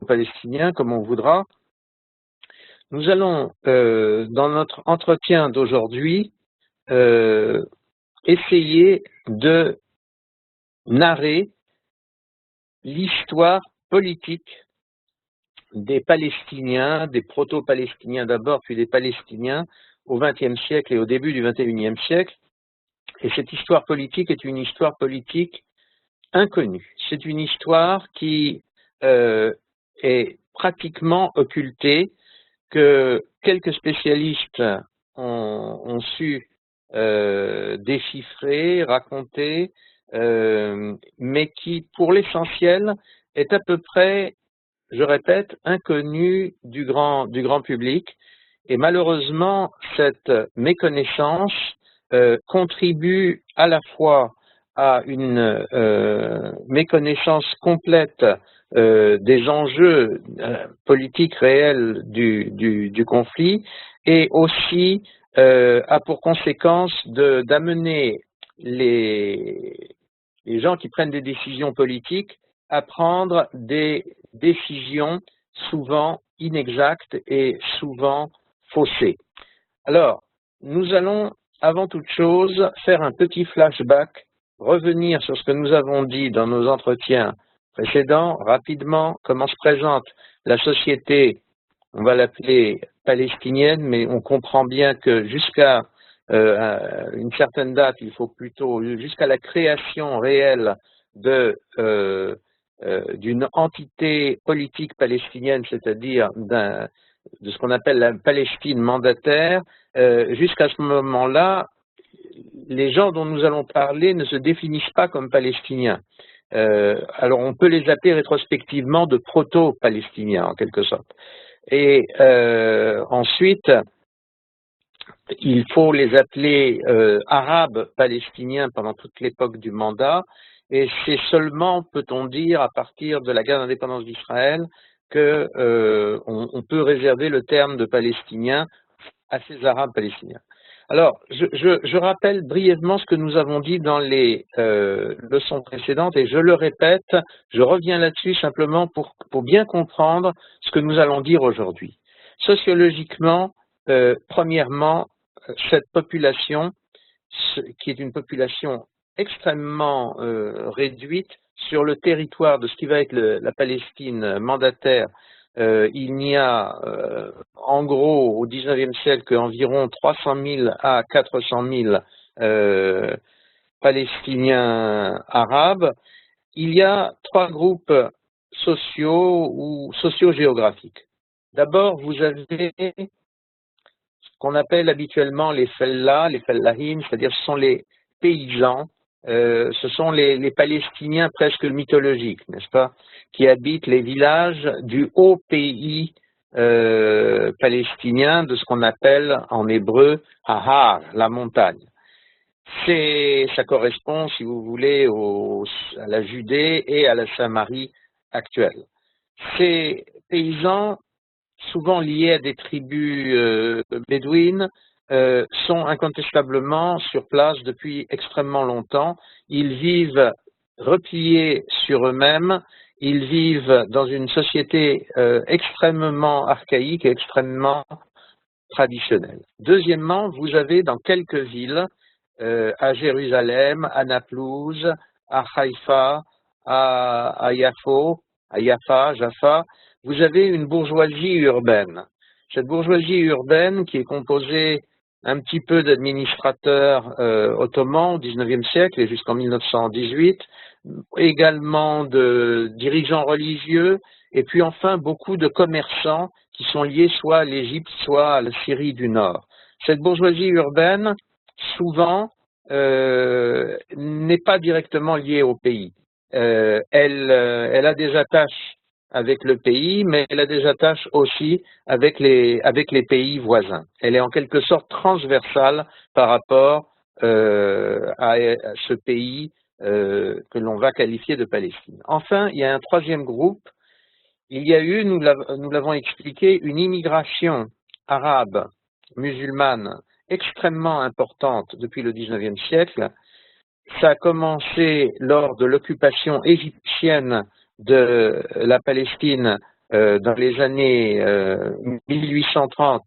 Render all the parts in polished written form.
palestiniens, comme on voudra. Nous allons, dans notre entretien d'aujourd'hui, essayer de narrer l'histoire politique des Palestiniens, des proto-Palestiniens d'abord, puis des Palestiniens au XXe siècle et au début du XXIe siècle. Et cette histoire politique est une histoire politique inconnue. C'est une histoire qui est pratiquement occultée, que quelques spécialistes ont su déchiffrer, raconter, mais qui, pour l'essentiel, est à peu près, je répète, inconnue du grand public. Et malheureusement, cette méconnaissance contribue à la fois à une méconnaissance complète des enjeux politiques réels du conflit, et aussi a pour conséquence d'amener les gens qui prennent des décisions politiques à prendre des décisions souvent inexactes et souvent faussées. Alors, nous allons avant toute chose faire un petit flashback, revenir sur ce que nous avons dit dans nos entretiens précédents, rapidement, comment se présente la société, on va l'appeler palestinienne, mais on comprend bien que jusqu'à une certaine date, il faut plutôt, jusqu'à la création réelle d'une entité politique palestinienne, c'est-à-dire de ce qu'on appelle la Palestine mandataire, jusqu'à ce moment-là, les gens dont nous allons parler ne se définissent pas comme palestiniens. Alors on peut les appeler rétrospectivement de proto-palestiniens en quelque sorte. Et ensuite, il faut les appeler arabes palestiniens pendant toute l'époque du mandat, et c'est seulement, peut-on dire, à partir de la guerre d'indépendance d'Israël que on peut réserver le terme de palestiniens à ces arabes palestiniens. Alors, je rappelle brièvement ce que nous avons dit dans les leçons précédentes, et je le répète, je reviens là-dessus simplement pour bien comprendre ce que nous allons dire aujourd'hui. Sociologiquement, premièrement, cette population, qui est une population extrêmement réduite sur le territoire de ce qui va être la Palestine mandataire, il n'y a en gros au XIXe siècle environ 300 000 à 400 000 Palestiniens arabes. Il y a trois groupes sociaux ou socio-géographiques. D'abord, vous avez ce qu'on appelle habituellement les fellahs, les fellahim, c'est-à-dire ce sont les paysans, ce sont les Palestiniens presque mythologiques, n'est-ce pas, qui habitent les villages du haut pays palestinien, de ce qu'on appelle en hébreu Ahar, la montagne. Ça correspond, si vous voulez, à la Judée et à la Samarie actuelle. Ces paysans, souvent liés à des tribus bédouines, sont incontestablement sur place depuis extrêmement longtemps. Ils vivent repliés sur eux-mêmes, ils vivent dans une société extrêmement archaïque et extrêmement traditionnelle. Deuxièmement, vous avez dans quelques villes, à Jérusalem, à Naplouse, à Haïfa, à Jaffa, vous avez une bourgeoisie urbaine. Cette bourgeoisie urbaine, qui est composée un petit peu d'administrateurs ottomans au XIXe siècle et jusqu'en 1918, également de dirigeants religieux, et puis enfin beaucoup de commerçants qui sont liés soit à l'Égypte, soit à la Syrie du Nord. Cette bourgeoisie urbaine, souvent, n'est pas directement liée au pays. Elle a des attaches avec le pays, mais elle a des attaches aussi avec les pays voisins. Elle est en quelque sorte transversale par rapport à ce pays que l'on va qualifier de Palestine. Enfin, il y a un troisième groupe. Il y a eu, nous l'avons expliqué, une immigration arabe, musulmane, extrêmement importante depuis le XIXe siècle. Ça a commencé lors de l'occupation égyptienne de la Palestine dans les années 1830,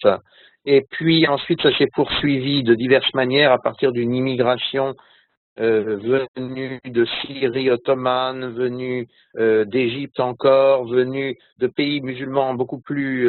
et puis ensuite ça s'est poursuivi de diverses manières à partir d'une immigration venue de Syrie ottomane, venue d'Égypte encore, venue de pays musulmans beaucoup plus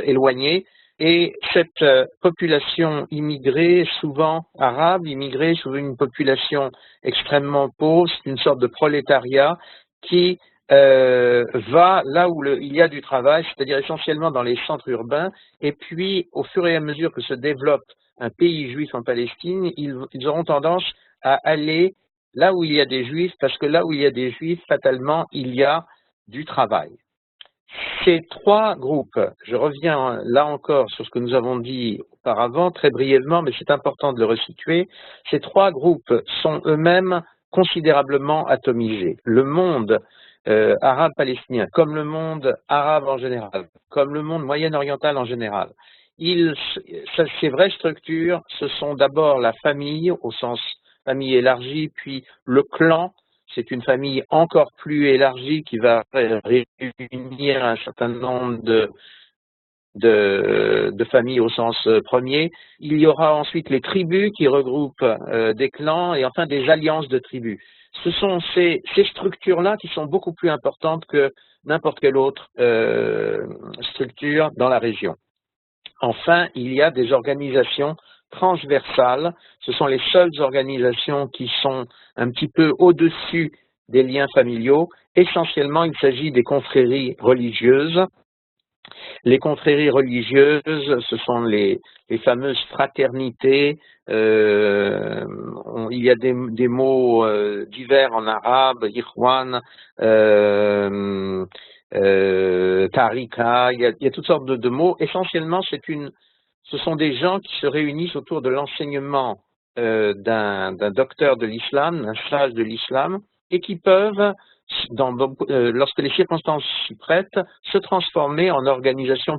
éloignés. Et cette population immigrée, souvent arabe, immigrée, souvent une population extrêmement pauvre, c'est une sorte de prolétariat qui va là où il y a du travail, c'est-à-dire essentiellement dans les centres urbains, et puis au fur et à mesure que se développe un pays juif en Palestine, ils auront tendance à aller là où il y a des juifs, parce que là où il y a des juifs, fatalement, il y a du travail. Ces trois groupes, je reviens là encore sur ce que nous avons dit auparavant, très brièvement, mais c'est important de le resituer, ces trois groupes sont eux-mêmes considérablement atomisés. Le monde arabe-palestinien, comme le monde arabe en général, comme le monde moyen-oriental en général, ces vraies structures, ce sont d'abord la famille, au sens famille élargie, puis le clan. C'est une famille encore plus élargie qui va réunir un certain nombre de familles au sens premier. Il y aura ensuite les tribus qui regroupent des clans et enfin des alliances de tribus. Ce sont ces structures-là qui sont beaucoup plus importantes que n'importe quelle autre structure dans la région. Enfin, il y a des organisations transversales. Ce sont les seules organisations qui sont un petit peu au-dessus des liens familiaux. Essentiellement, il s'agit des confréries religieuses. Les confréries religieuses, ce sont les fameuses fraternités. Il y a des mots divers en arabe, ikhwan, tarika, il y a toutes sortes de mots. Essentiellement, ce sont des gens qui se réunissent autour de l'enseignement d'un docteur de l'islam, d'un sage de l'islam, et qui peuvent, lorsque les circonstances s'y prêtent, se transformer en organisations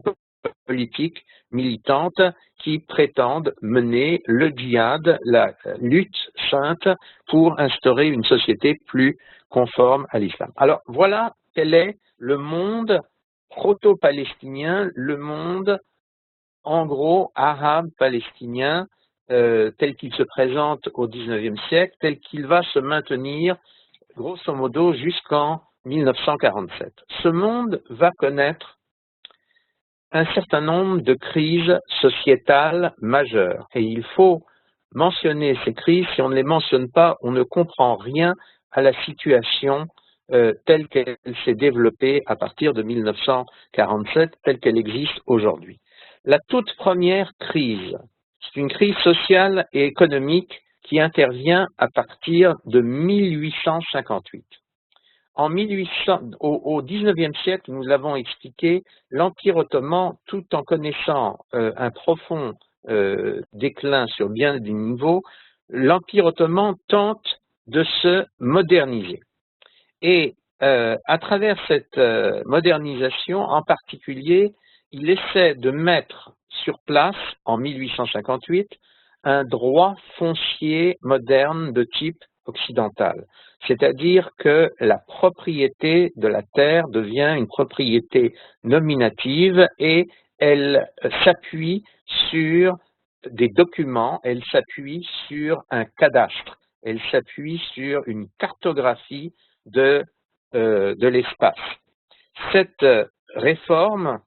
politiques militantes qui prétendent mener le djihad, la lutte sainte pour instaurer une société plus conforme à l'islam. Alors voilà quel est le monde proto-palestinien, le monde en gros arabe-palestinien tel qu'il se présente au XIXe siècle, tel qu'il va se maintenir grosso modo jusqu'en 1947. Ce monde va connaître un certain nombre de crises sociétales majeures et il faut mentionner ces crises. Si on ne les mentionne pas, on ne comprend rien à la situation telle qu'elle s'est développée à partir de 1947, telle qu'elle existe aujourd'hui. La toute première crise, c'est une crise sociale et économique qui intervient à partir de 1858. Au XIXe siècle, nous l'avons expliqué, l'Empire ottoman, tout en connaissant un profond déclin sur bien des niveaux, l'Empire ottoman tente de se moderniser. Et à travers cette modernisation, en particulier, il essaie de mettre sur place, en 1858, un droit foncier moderne de type occidental. C'est-à-dire que la propriété de la terre devient une propriété nominative et elle s'appuie sur des documents, elle s'appuie sur un cadastre, elle s'appuie sur une cartographie de l'espace. Cette réforme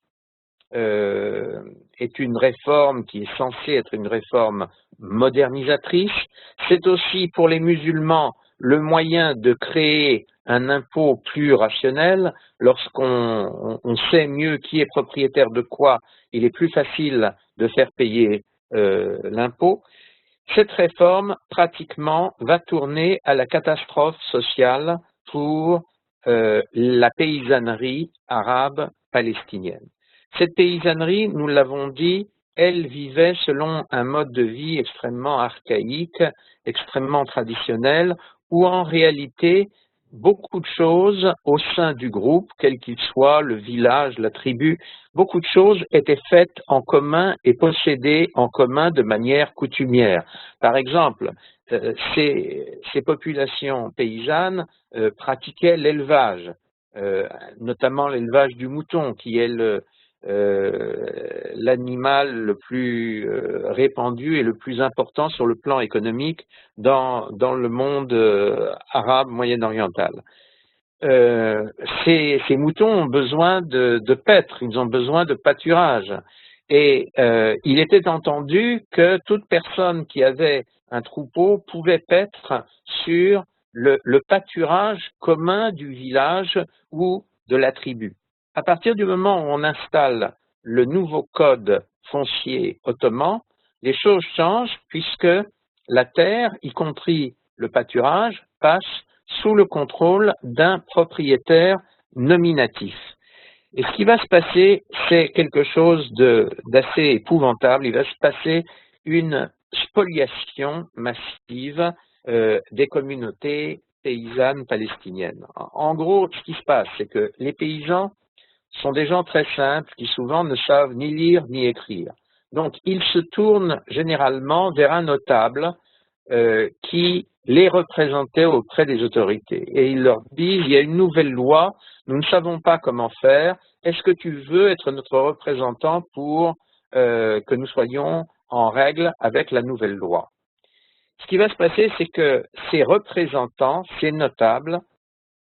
est une réforme qui est censée être une réforme modernisatrice. C'est aussi pour les musulmans le moyen de créer un impôt plus rationnel. Lorsqu'on sait mieux qui est propriétaire de quoi, il est plus facile de faire payer l'impôt. Cette réforme, pratiquement, va tourner à la catastrophe sociale pour la paysannerie arabe palestinienne. Cette paysannerie, nous l'avons dit, elle vivait selon un mode de vie extrêmement archaïque, extrêmement traditionnel, où en réalité, beaucoup de choses au sein du groupe, quel qu'il soit, le village, la tribu, beaucoup de choses étaient faites en commun et possédées en commun de manière coutumière. Par exemple, ces populations paysannes pratiquaient l'élevage. notamment l'élevage du mouton, qui est l'animal le plus répandu et le plus important sur le plan économique dans le monde arabe moyen-oriental. Ces moutons ont besoin de paître, ils ont besoin de pâturage. Et il était entendu que toute personne qui avait un troupeau pouvait paître sur le pâturage commun du village ou de la tribu. À partir du moment où on installe le nouveau code foncier ottoman, les choses changent puisque la terre, y compris le pâturage, passe sous le contrôle d'un propriétaire nominatif. Et ce qui va se passer, c'est quelque chose d'assez épouvantable. Il va se passer une spoliation massive des communautés paysannes palestiniennes. En gros, ce qui se passe, c'est que les paysans sont des gens très simples qui souvent ne savent ni lire ni écrire. Donc, ils se tournent généralement vers un notable qui les représentait auprès des autorités. Et ils leur disent, il y a une nouvelle loi, nous ne savons pas comment faire, est-ce que tu veux être notre représentant pour que nous soyons en règle avec la nouvelle loi? Ce qui va se passer, c'est que ces représentants, ces notables,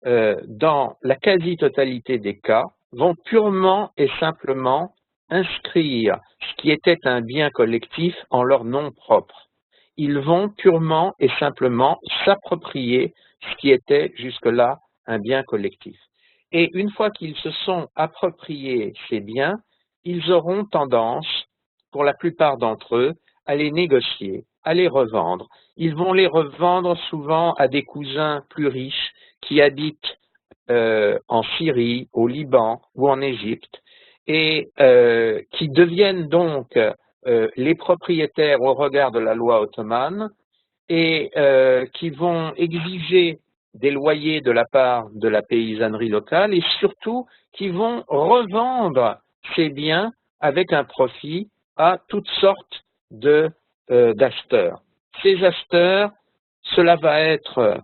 dans la quasi-totalité des cas, vont purement et simplement inscrire ce qui était un bien collectif en leur nom propre. Ils vont purement et simplement s'approprier ce qui était jusque-là un bien collectif. Et une fois qu'ils se sont appropriés ces biens, ils auront tendance, pour la plupart d'entre eux, à les négocier, à les revendre. Ils vont les revendre souvent à des cousins plus riches qui habitent en Syrie, au Liban ou en Égypte, et qui deviennent donc les propriétaires au regard de la loi ottomane et qui vont exiger des loyers de la part de la paysannerie locale et surtout qui vont revendre ces biens avec un profit à toutes sortes d'acheteurs. Ces acheteurs, cela va être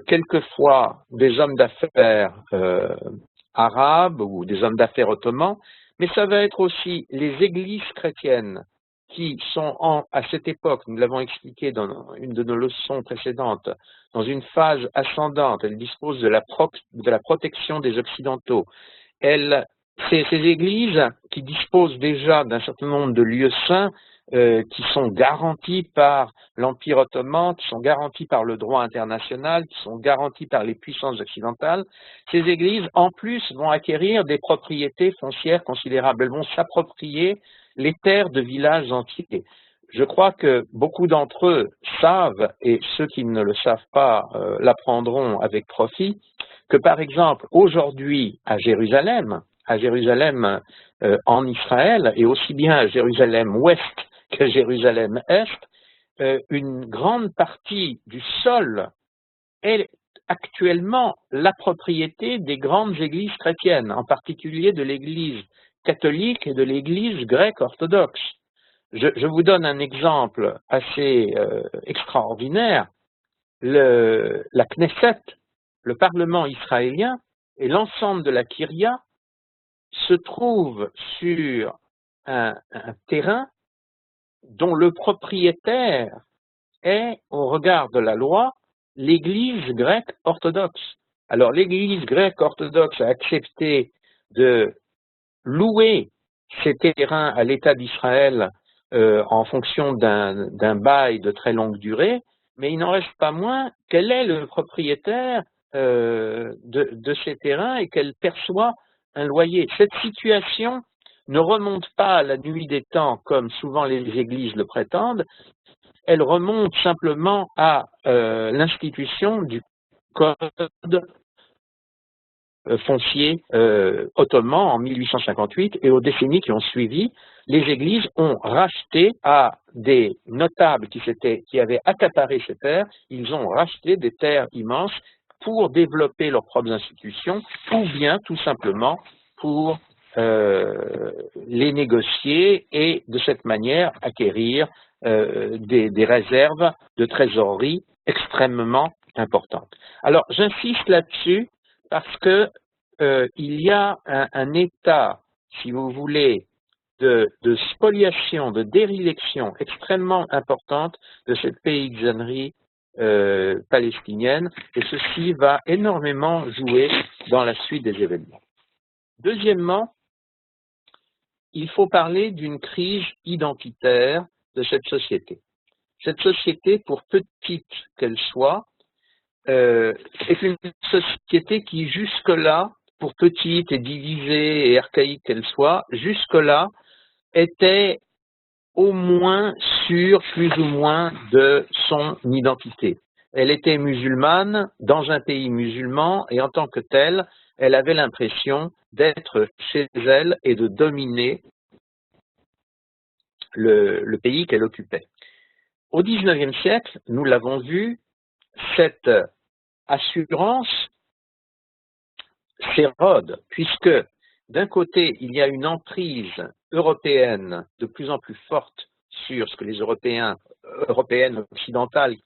quelquefois des hommes d'affaires arabes ou des hommes d'affaires ottomans, mais ça va être aussi les églises chrétiennes qui sont à cette époque, nous l'avons expliqué dans une de nos leçons précédentes, dans une phase ascendante. Elles disposent de la protection des Occidentaux. Ces églises qui disposent déjà d'un certain nombre de lieux saints qui sont garantis par l'Empire ottoman, qui sont garantis par le droit international, qui sont garantis par les puissances occidentales, ces églises, en plus, vont acquérir des propriétés foncières considérables. Elles vont s'approprier les terres de villages entiers. Je crois que beaucoup d'entre eux savent, et ceux qui ne le savent pas l'apprendront avec profit, que par exemple, aujourd'hui, à Jérusalem en Israël, et aussi bien à Jérusalem-Ouest qu'à Jérusalem-Est, une grande partie du sol est actuellement la propriété des grandes églises chrétiennes, en particulier de l'église catholique et de l'église grecque orthodoxe. Je vous donne un exemple assez extraordinaire. La Knesset, le Parlement israélien et l'ensemble de la Kyria se trouvent sur un terrain dont le propriétaire est, au regard de la loi, l'Église grecque orthodoxe. Alors l'Église grecque orthodoxe a accepté de louer ces terrains à l'État d'Israël en fonction d'un bail de très longue durée, mais il n'en reste pas moins qu'elle est le propriétaire de ces terrains et qu'elle perçoit un loyer. Cette situation ne remonte pas à la nuit des temps comme souvent les églises le prétendent, elle remonte simplement à l'institution du code foncier ottoman en 1858 et aux décennies qui ont suivi, les églises ont racheté à des notables qui avaient accaparé ces terres, ils ont racheté des terres immenses pour développer leurs propres institutions ou bien tout simplement pour les négocier et de cette manière acquérir des réserves de trésorerie extrêmement importantes. Alors j'insiste là-dessus parce que il y a un état, si vous voulez, de spoliation, de déréliction extrêmement importante de cette paysannerie palestinienne, et ceci va énormément jouer dans la suite des événements. Deuxièmement, il faut parler d'une crise identitaire de cette société. Cette société, pour petite qu'elle soit, est une société qui jusque-là, pour petite et divisée et archaïque qu'elle soit, jusque-là était au moins sûre, plus ou moins, de son identité. Elle était musulmane dans un pays musulman et en tant que telle, elle avait l'impression d'être chez elle et de dominer le pays qu'elle occupait. Au XIXe siècle, nous l'avons vu, cette assurance s'érode, puisque d'un côté, il y a une emprise européenne de plus en plus forte sur ce que les européennes occidentales,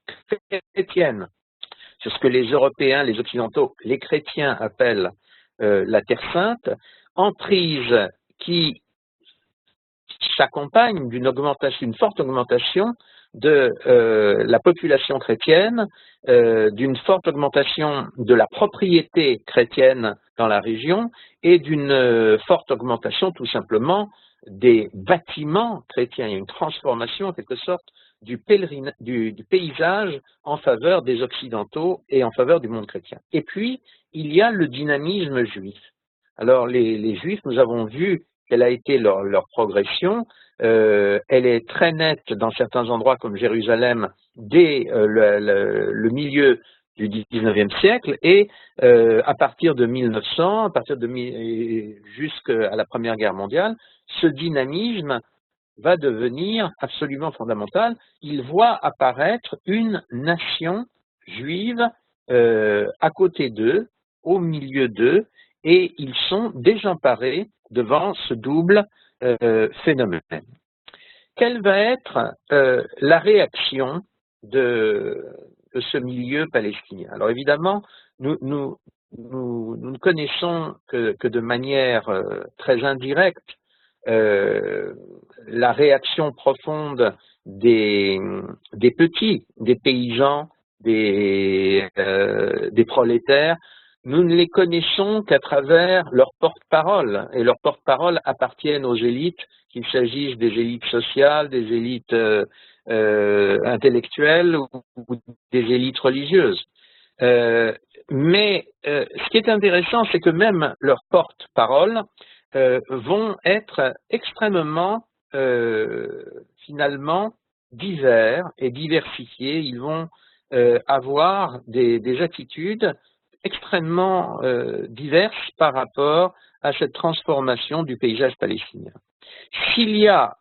chrétiennes, sur ce que les Européens, les Occidentaux, les chrétiens appellent la Terre Sainte, emprise qui s'accompagne d'une forte augmentation de la population chrétienne, d'une forte augmentation de la propriété chrétienne dans la région et d'une forte augmentation tout simplement des bâtiments chrétiens. Il y a une transformation en quelque sorte du paysage en faveur des Occidentaux et en faveur du monde chrétien. Et puis, il y a le dynamisme juif. Alors, les Juifs, nous avons vu quelle a été leur progression. Elle est très nette dans certains endroits comme Jérusalem dès le milieu du XIXe siècle et à partir de 1900, jusqu'à la Première Guerre mondiale, ce dynamisme va devenir absolument fondamental. Il voit apparaître une nation juive à côté d'eux, au milieu d'eux, et ils sont désemparés devant ce double phénomène. Quelle va être la réaction de ce milieu palestinien? Alors évidemment, nous ne connaissons que de manière très indirecte la réaction profonde des petits, des paysans, des prolétaires. Nous ne les connaissons qu'à travers leurs porte-parole, et leurs porte-parole appartiennent aux élites, qu'il s'agisse des élites sociales, des élites intellectuelles ou des élites religieuses. Mais ce qui est intéressant, c'est que même leurs porte-parole vont être extrêmement finalement divers et diversifiés. Ils vont avoir des attitudes extrêmement diverses par rapport à cette transformation du paysage palestinien. S'il y a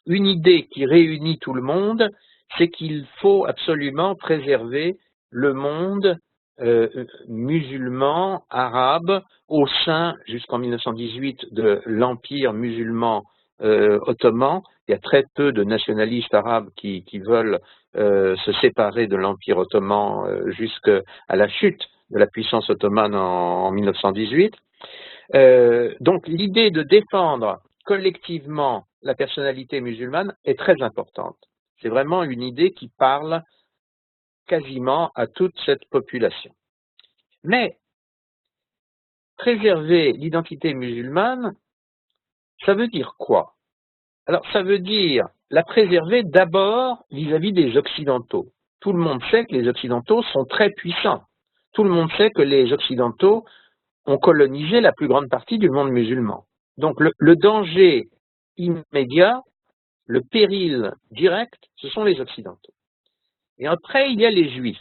une idée qui réunit tout le monde, c'est qu'il faut absolument préserver le monde musulman, arabe, au sein, jusqu'en 1918, de l'empire musulman ottoman. Il y a très peu de nationalistes arabes qui veulent se séparer de l'empire ottoman jusqu'à la chute de la puissance ottomane en 1918. Donc l'idée de défendre collectivement la personnalité musulmane est très importante. C'est vraiment une idée qui parle quasiment à toute cette population. Mais préserver l'identité musulmane, ça veut dire quoi? Alors ça veut dire la préserver d'abord vis-à-vis des Occidentaux. Tout le monde sait que les Occidentaux sont très puissants. Tout le monde sait que les Occidentaux ont colonisé la plus grande partie du monde musulman. Donc le danger immédiat, le péril direct, ce sont les Occidentaux. Et après, il y a les Juifs.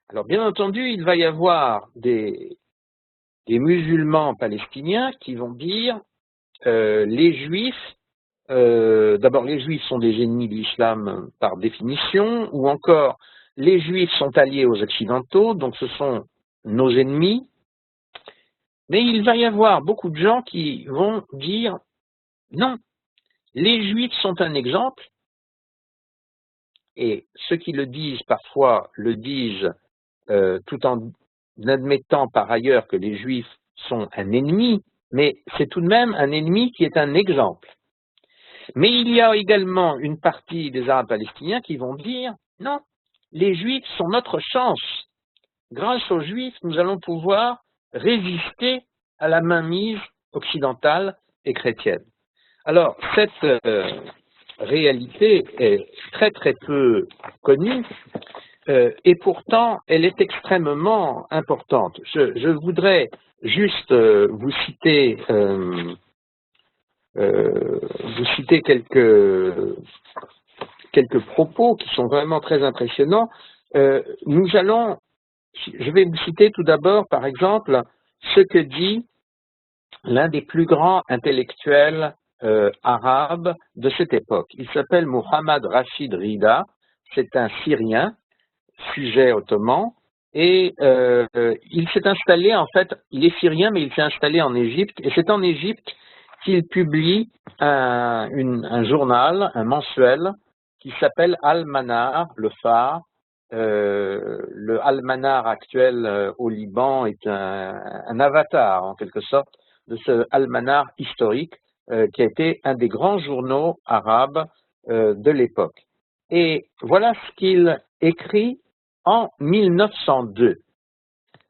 Alors bien entendu, il va y avoir des musulmans palestiniens qui vont dire les Juifs, d'abord les Juifs sont des ennemis de l'islam par définition, ou encore les Juifs sont alliés aux Occidentaux, donc ce sont nos ennemis. Mais il va y avoir beaucoup de gens qui vont dire non, les Juifs sont un exemple, et ceux qui le disent parfois le disent tout en n'admettant par ailleurs que les Juifs sont un ennemi, mais c'est tout de même un ennemi qui est un exemple. Mais il y a également une partie des Arabes palestiniens qui vont dire « Non, les Juifs sont notre chance. Grâce aux Juifs, nous allons pouvoir résister à la mainmise occidentale et chrétienne. » Alors, cette réalité est très très peu connue et pourtant elle est extrêmement importante. Je voudrais juste vous citer quelques propos qui sont vraiment très impressionnants. Je vais vous citer tout d'abord, par exemple, ce que dit l'un des plus grands intellectuels arabes de cette époque. Il s'appelle Mohammad Rashid Rida, c'est un Syrien, sujet ottoman, et il s'est installé, en fait, il est syrien, mais il s'est installé en Égypte, et c'est en Égypte qu'il publie un journal, un mensuel, qui s'appelle Al-Manar, le phare. Le Al-Manar actuel au Liban est un avatar, en quelque sorte, de ce Al-Manar historique, qui a été un des grands journaux arabes de l'époque. Et voilà ce qu'il écrit en 1902.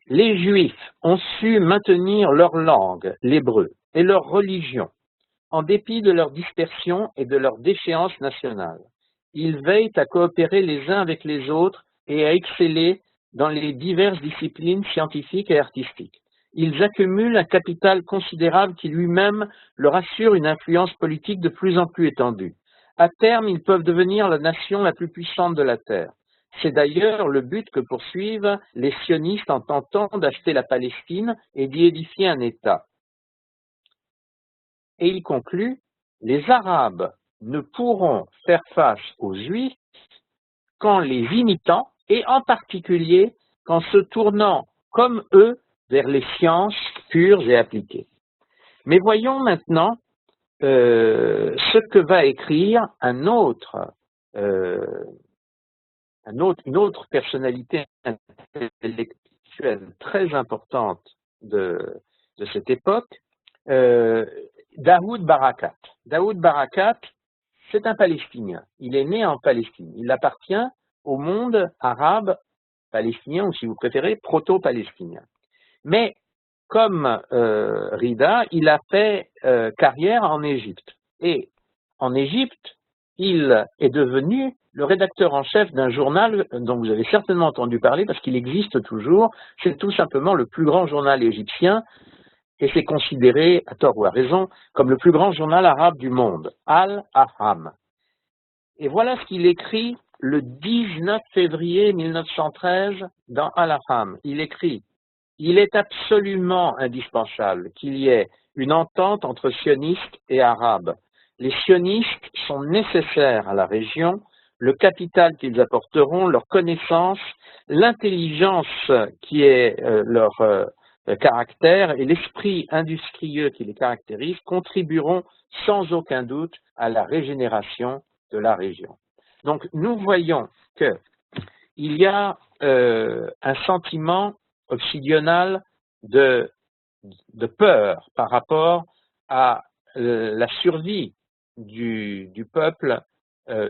Les Juifs ont su maintenir leur langue, l'hébreu, et leur religion, en dépit de leur dispersion et de leur déchéance nationale. Ils veillent à coopérer les uns avec les autres et à exceller dans les diverses disciplines scientifiques et artistiques. Ils accumulent un capital considérable qui lui-même leur assure une influence politique de plus en plus étendue. À terme, ils peuvent devenir la nation la plus puissante de la Terre. C'est d'ailleurs le but que poursuivent les sionistes en tentant d'acheter la Palestine et d'y édifier un État. Et il conclut, les Arabes ne pourront faire face aux Juifs qu'en les imitant et en particulier qu'en se tournant comme eux vers les sciences pures et appliquées. Mais voyons maintenant ce que va écrire une autre personnalité intellectuelle très importante de cette époque, Daoud Barakat. Daoud Barakat, c'est un Palestinien. Il est né en Palestine. Il appartient au monde arabe palestinien, ou si vous préférez, proto-palestinien. Mais comme Rida, il a fait carrière en Égypte. Et en Égypte, il est devenu le rédacteur en chef d'un journal dont vous avez certainement entendu parler parce qu'il existe toujours. C'est tout simplement le plus grand journal égyptien et c'est considéré, à tort ou à raison, comme le plus grand journal arabe du monde, Al-Ahram. Et voilà ce qu'il écrit le 19 février 1913 dans Al-Ahram. Il écrit « Il est absolument indispensable qu'il y ait une entente entre sionistes et arabes. Les sionistes sont nécessaires à la région, le capital qu'ils apporteront, leur connaissance, l'intelligence qui est leur caractère et l'esprit industrieux qui les caractérise contribueront sans aucun doute à la régénération de la région. » Donc nous voyons qu'il y a un sentiment occidional de peur par rapport à la survie du peuple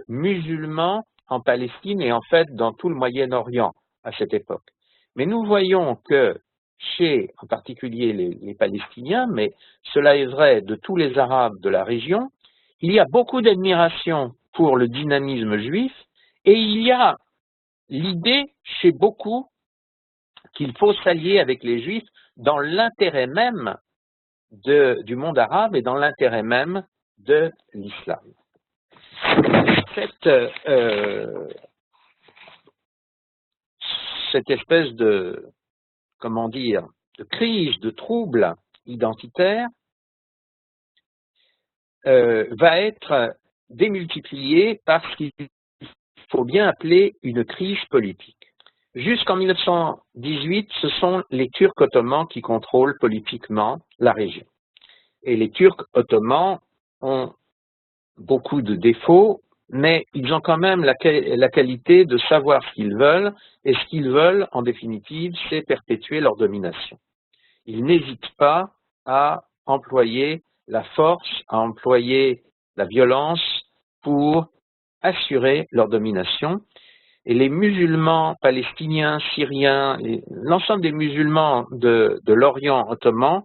musulman en Palestine et en fait dans tout le Moyen-Orient à cette époque. Mais nous voyons que chez en particulier les Palestiniens, mais cela est vrai de tous les Arabes de la région, il y a beaucoup d'admiration pour le dynamisme juif et il y a l'idée chez beaucoup qu'il faut s'allier avec les Juifs dans l'intérêt même du monde arabe et dans l'intérêt même de l'islam. Cette espèce de, comment dire, de crise, de trouble identitaire va être démultipliée par ce qu'il faut bien appeler une crise politique. Jusqu'en 1918, ce sont les Turcs ottomans qui contrôlent politiquement la région. Et les Turcs ottomans ont beaucoup de défauts, mais ils ont quand même la qualité de savoir ce qu'ils veulent, et ce qu'ils veulent, en définitive, c'est perpétuer leur domination. Ils n'hésitent pas à employer la force, à employer la violence pour assurer leur domination. Et les musulmans palestiniens, syriens, l'ensemble des musulmans de l'Orient ottoman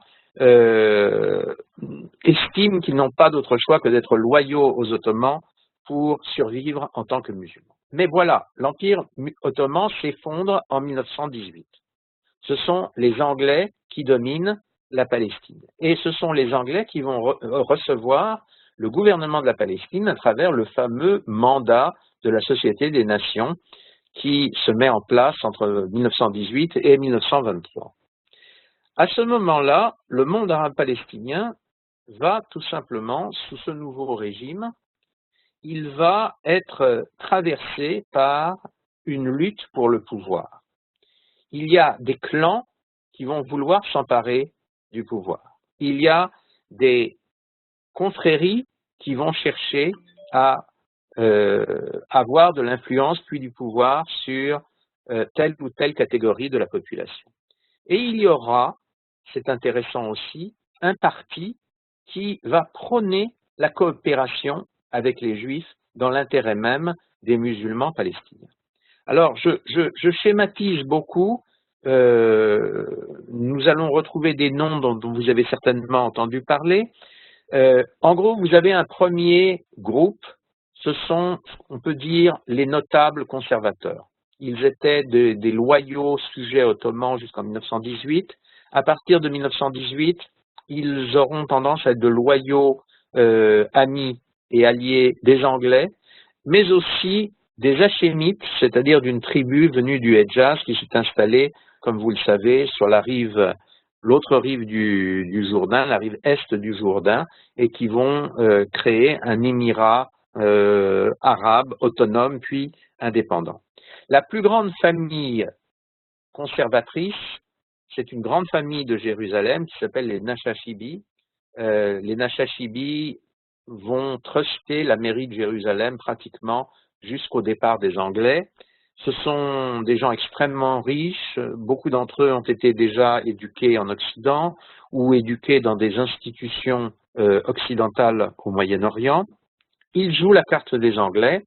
estiment qu'ils n'ont pas d'autre choix que d'être loyaux aux Ottomans pour survivre en tant que musulmans. Mais voilà, l'Empire ottoman s'effondre en 1918. Ce sont les Anglais qui dominent la Palestine. Et ce sont les Anglais qui vont recevoir le gouvernement de la Palestine à travers le fameux mandat de la Société des Nations qui se met en place entre 1918 et 1923. À ce moment-là, le monde arabe palestinien va tout simplement, sous ce nouveau régime, il va être traversé par une lutte pour le pouvoir. Il y a des clans qui vont vouloir s'emparer du pouvoir. Il y a des confréries qui vont chercher à avoir de l'influence puis du pouvoir sur telle ou telle catégorie de la population. Et il y aura, c'est intéressant aussi, un parti qui va prôner la coopération avec les Juifs dans l'intérêt même des musulmans palestiniens. Alors, je schématise beaucoup. Nous allons retrouver des noms dont vous avez certainement entendu parler. En gros, vous avez un premier groupe, ce sont, on peut dire, les notables conservateurs. Ils étaient des loyaux sujets ottomans jusqu'en 1918. À partir de 1918, ils auront tendance à être de loyaux amis et alliés des Anglais, mais aussi des Hachémites, c'est-à-dire d'une tribu venue du Hedjaz qui s'est installée, comme vous le savez, sur la rive, l'autre rive du Jourdain, la rive est du Jourdain, et qui vont créer un émirat arabe autonome puis indépendant. La plus grande famille conservatrice, c'est une grande famille de Jérusalem qui s'appelle les Nashashibis. Les Nashashibis vont truster la mairie de Jérusalem pratiquement jusqu'au départ des Anglais. Ce sont des gens extrêmement riches, beaucoup d'entre eux ont été déjà éduqués en Occident ou éduqués dans des institutions occidentales au Moyen-Orient. Ils jouent la carte des Anglais,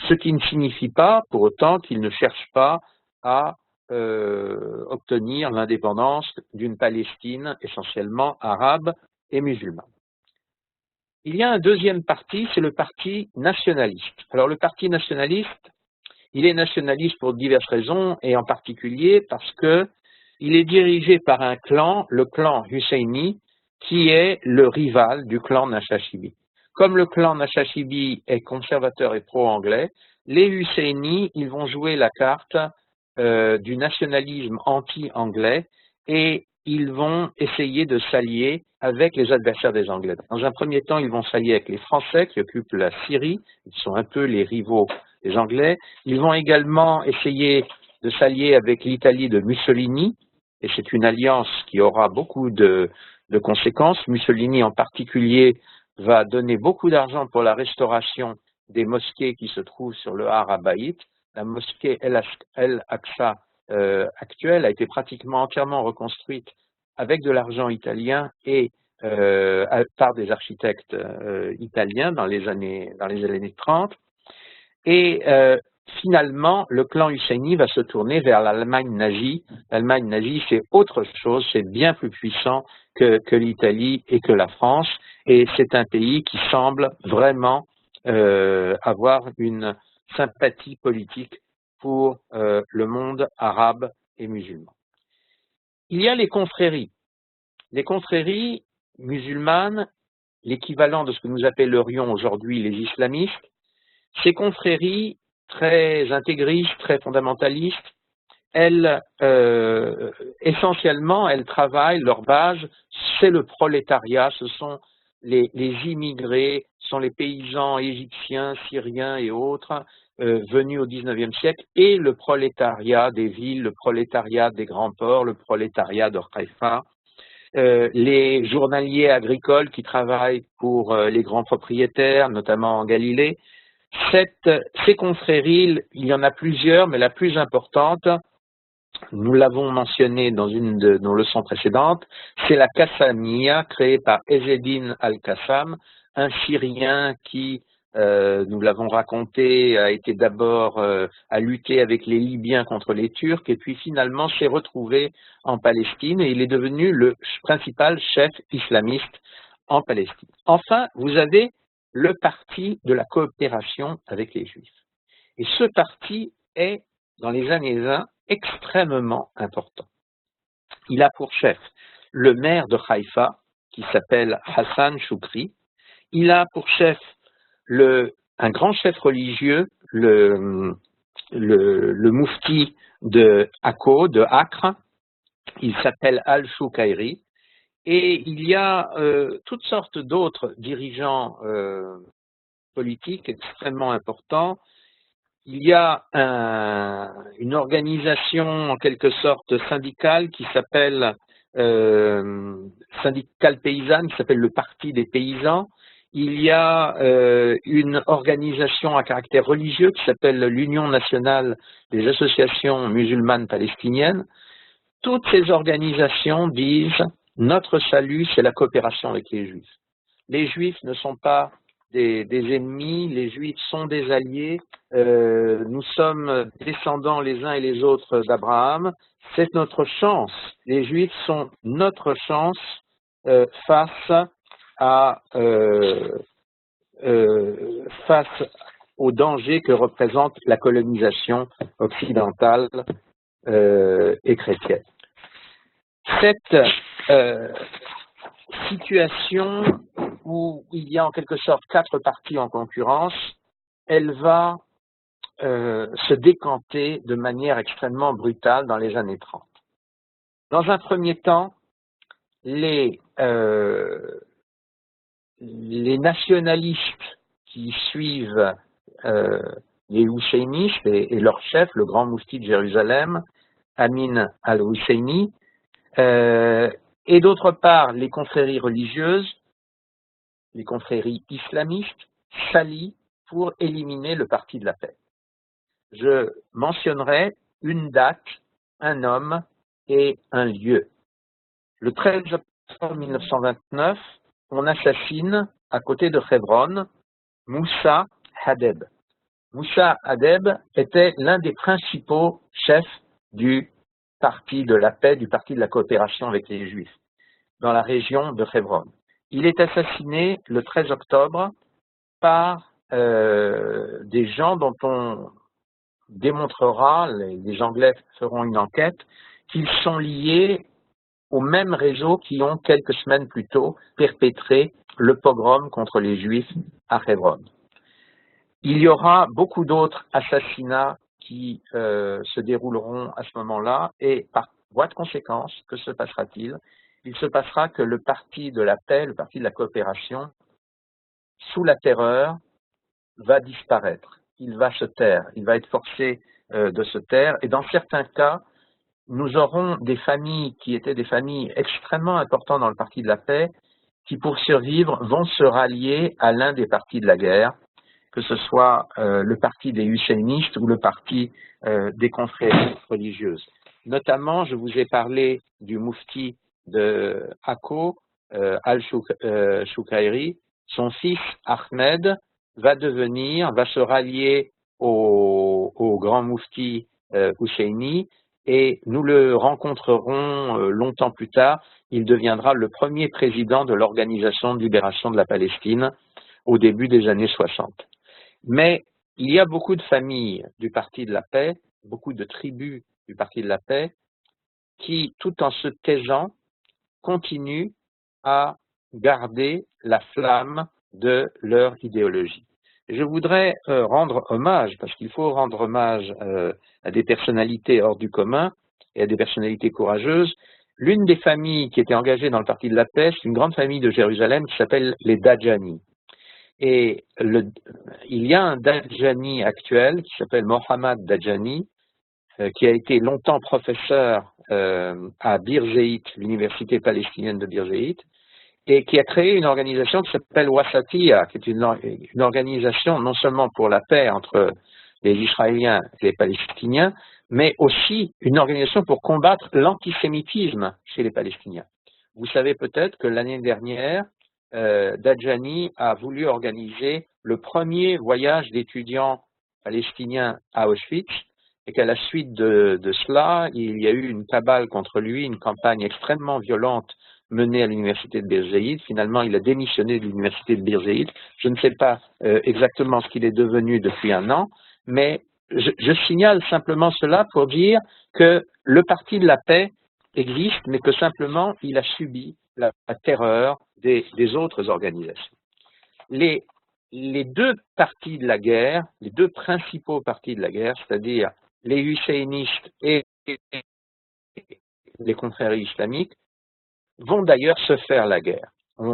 ce qui ne signifie pas pour autant qu'ils ne cherchent pas à obtenir l'indépendance d'une Palestine essentiellement arabe et musulmane. Il y a un deuxième parti, c'est le parti nationaliste. Alors le parti nationaliste, il est nationaliste pour diverses raisons, et en particulier parce que il est dirigé par un clan, le clan Husseini, qui est le rival du clan Nashashibi. Comme le clan Nashashibi est conservateur et pro-anglais, les Husseini, ils vont jouer la carte du nationalisme anti-anglais et ils vont essayer de s'allier avec les adversaires des Anglais. Dans un premier temps, ils vont s'allier avec les Français qui occupent la Syrie, ils sont un peu les rivaux des Anglais. Ils vont également essayer de s'allier avec l'Italie de Mussolini, et c'est une alliance qui aura beaucoup de conséquences. Mussolini en particulier va donner beaucoup d'argent pour la restauration des mosquées qui se trouvent sur le Har HaBayit. La mosquée El-Aqsa actuelle a été pratiquement entièrement reconstruite avec de l'argent italien et par des architectes italiens dans les années 30. Et finalement, le clan Husseini va se tourner vers l'Allemagne nazie. L'Allemagne nazie, c'est autre chose, c'est bien plus puissant que l'Italie et que la France. Et c'est un pays qui semble vraiment avoir une sympathie politique pour le monde arabe et musulman. Il y a les confréries. Les confréries musulmanes, l'équivalent de ce que nous appellerions aujourd'hui les islamistes, ces confréries très intégristes, très fondamentalistes, elles, essentiellement, elles travaillent, leur base, c'est le prolétariat, ce sont les immigrés, ce sont les paysans égyptiens, syriens et autres venus au XIXe siècle, et le prolétariat des villes, le prolétariat des grands ports, le prolétariat de Haïfa, les journaliers agricoles qui travaillent pour les grands propriétaires, notamment en Galilée, Ces confréries, il y en a plusieurs, mais la plus importante, nous l'avons mentionné dans une de nos leçons précédentes, c'est la Qassamiya, créée par Ezzedine al-Qassam, un Syrien qui, nous l'avons raconté, a été d'abord à lutter avec les Libyens contre les Turcs, et puis finalement s'est retrouvé en Palestine, et il est devenu le principal chef islamiste en Palestine. Enfin, vous avez le parti de la coopération avec les Juifs. Et ce parti est, dans les années 20, extrêmement important. Il a pour chef le maire de Haïfa, qui s'appelle Hassan Choukri. Il a pour chef un grand chef religieux, le moufti de Akko, de Acre. Il s'appelle Al-Shoukairi. Et il y a toutes sortes d'autres dirigeants politiques extrêmement importants. Il y a une organisation en quelque sorte syndicale qui s'appelle syndicale paysanne, qui s'appelle le Parti des paysans. Il y a une organisation à caractère religieux qui s'appelle l'Union nationale des associations musulmanes palestiniennes. Toutes ces organisations disent notre salut, c'est la coopération avec les Juifs. Les Juifs ne sont pas des ennemis, les Juifs sont des alliés, nous sommes descendants les uns et les autres d'Abraham, c'est notre chance, les Juifs sont notre chance face au danger que représente la colonisation occidentale et chrétienne. Cette situation où il y a en quelque sorte 4 partis en concurrence, elle va se décanter de manière extrêmement brutale dans les années 30. Dans un premier temps, les nationalistes qui suivent les Husseinites et leur chef, le grand moufti de Jérusalem, Amin al-Husseini, et d'autre part les confréries religieuses, les confréries islamistes, s'allient pour éliminer le Parti de la paix. Je mentionnerai une date, un homme et un lieu. Le 13 octobre 1929, on assassine, à côté de Hebron, Moussa Hadeb. Moussa Hadeb était l'un des principaux chefs du Parti de la paix, du Parti de la coopération avec les Juifs, dans la région de Hebron. Il est assassiné le 13 octobre par des gens dont on démontrera, les Anglais feront une enquête, qu'ils sont liés aux mêmes réseaux qui ont quelques semaines plus tôt perpétré le pogrom contre les Juifs à Hebron. Il y aura beaucoup d'autres assassinats qui se dérouleront à ce moment-là et par voie de conséquence, que se passera-t-il? Il se passera que le Parti de la paix, le Parti de la coopération, sous la terreur, va disparaître. Il va se taire, il va être forcé de se taire et dans certains cas, nous aurons des familles qui étaient des familles extrêmement importantes dans le Parti de la paix qui, pour survivre, vont se rallier à l'un des partis de la guerre, que ce soit le parti des Husseinites ou le parti des confréries religieuses. Notamment, je vous ai parlé du moufti de Akko, Al-Shoukairi. Son fils Ahmed va se rallier au grand moufti Husseini et nous le rencontrerons longtemps plus tard. Il deviendra le premier président de l'Organisation de libération de la Palestine au début des années 60. Mais il y a beaucoup de familles du Parti de la paix, beaucoup de tribus du Parti de la paix, qui, tout en se taisant, continuent à garder la flamme de leur idéologie. Je voudrais rendre hommage, parce qu'il faut rendre hommage à des personnalités hors du commun et à des personnalités courageuses. L'une des familles qui était engagée dans le Parti de la paix, c'est une grande famille de Jérusalem qui s'appelle les Dajani. Et il y a un Dajani actuel qui s'appelle Mohammad Dajani, qui a été longtemps professeur à Birzeit, l'université palestinienne de Birzeit, et qui a créé une organisation qui s'appelle Wasatiyah, qui est une organisation non seulement pour la paix entre les Israéliens et les Palestiniens, mais aussi une organisation pour combattre l'antisémitisme chez les Palestiniens. Vous savez peut-être que l'année dernière, Dajani a voulu organiser le premier voyage d'étudiants palestiniens à Auschwitz, et qu'à la suite de cela, il y a eu une cabale contre lui, une campagne extrêmement violente menée à l'université de Birzeit. Finalement, il a démissionné de l'université de Birzeit. Je ne sais pas exactement ce qu'il est devenu depuis un an, mais je signale simplement cela pour dire que le Parti de la paix existe, mais que simplement il a subi la terreur des autres organisations. Les deux partis de la guerre, les deux principaux partis de la guerre, c'est-à-dire les husséinistes et les confréries islamiques, vont d'ailleurs se faire la guerre.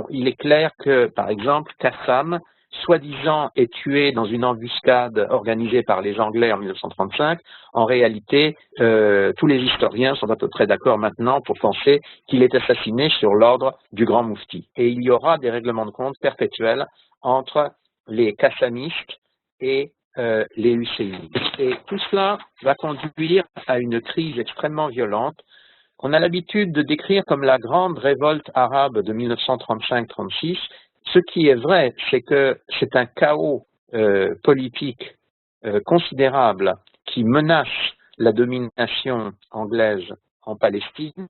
Il est clair que, par exemple, Qassam, soi-disant, est tué dans une embuscade organisée par les Anglais en 1935. En réalité, tous les historiens sont à peu près d'accord maintenant pour penser qu'il est assassiné sur l'ordre du grand moufti. Et il y aura des règlements de compte perpétuels entre les qassamistes et les husséinites. Et tout cela va conduire à une crise extrêmement violente qu'on a l'habitude de décrire comme la grande révolte arabe de 1935-36. Ce qui est vrai, c'est que c'est un chaos politique considérable qui menace la domination anglaise en Palestine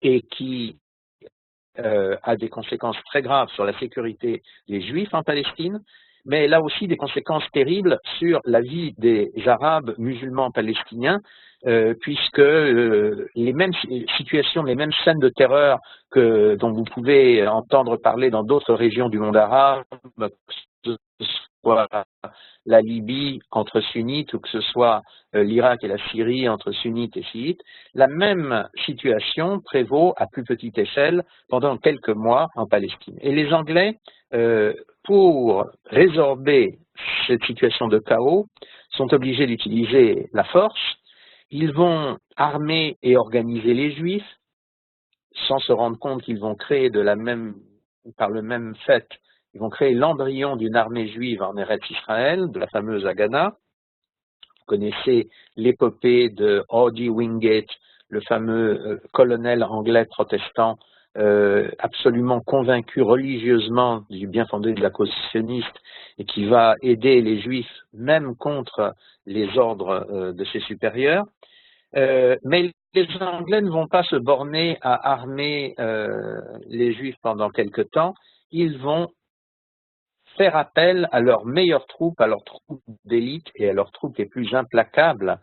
et qui a des conséquences très graves sur la sécurité des Juifs en Palestine, mais là aussi des conséquences terribles sur la vie des Arabes musulmans palestiniens, puisque les mêmes situations, les mêmes scènes de terreur dont vous pouvez entendre parler dans d'autres régions du monde arabe, que ce soit la Libye entre sunnites ou que ce soit l'Irak et la Syrie entre sunnites et chiites, la même situation prévaut à plus petite échelle pendant quelques mois en Palestine. Et les Anglais, pour résorber cette situation de chaos, sont obligés d'utiliser la force. Ils vont armer et organiser les Juifs, sans se rendre compte qu'ils vont créer par le même fait, ils vont créer l'embryon d'une armée juive en Eretz Israël, de la fameuse Haganah. Vous connaissez l'épopée de Audie Wingate, le fameux colonel anglais protestant, absolument convaincu religieusement du bien fondé de la cause sioniste et qui va aider les Juifs même contre les ordres de ses supérieurs. Mais les Anglais ne vont pas se borner à armer les Juifs pendant quelque temps. Ils vont faire appel à leurs meilleures troupes, à leurs troupes d'élite et à leurs troupes les plus implacables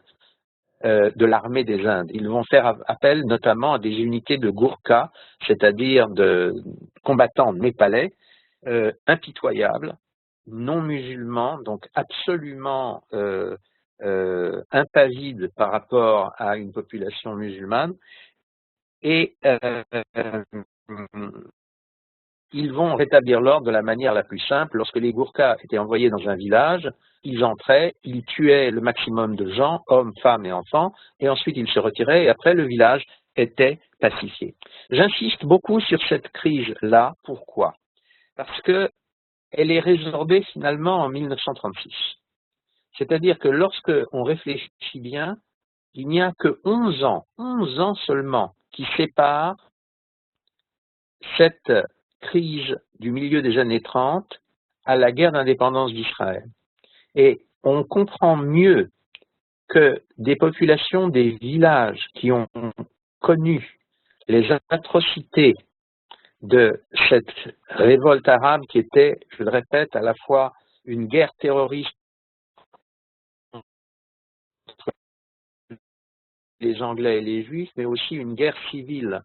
de l'armée des Indes. Ils vont faire appel notamment à des unités de Gurkha, c'est-à-dire de combattants népalais, impitoyables, non musulmans, donc absolument impavides par rapport à une population musulmane, et ils vont rétablir l'ordre de la manière la plus simple. Lorsque les Gurkhas étaient envoyés dans un village, ils entraient, ils tuaient le maximum de gens, hommes, femmes et enfants, et ensuite ils se retiraient, et après le village était pacifié. J'insiste beaucoup sur cette crise-là. Pourquoi? Parce qu'elle est résorbée finalement en 1936. C'est-à-dire que lorsque on réfléchit bien, il n'y a que 11 ans seulement, qui séparent cette crise du milieu des années 30 à la guerre d'indépendance d'Israël. Et on comprend mieux que des populations des villages qui ont connu les atrocités de cette révolte arabe qui était, je le répète, à la fois une guerre terroriste entre les Anglais et les Juifs, mais aussi une guerre civile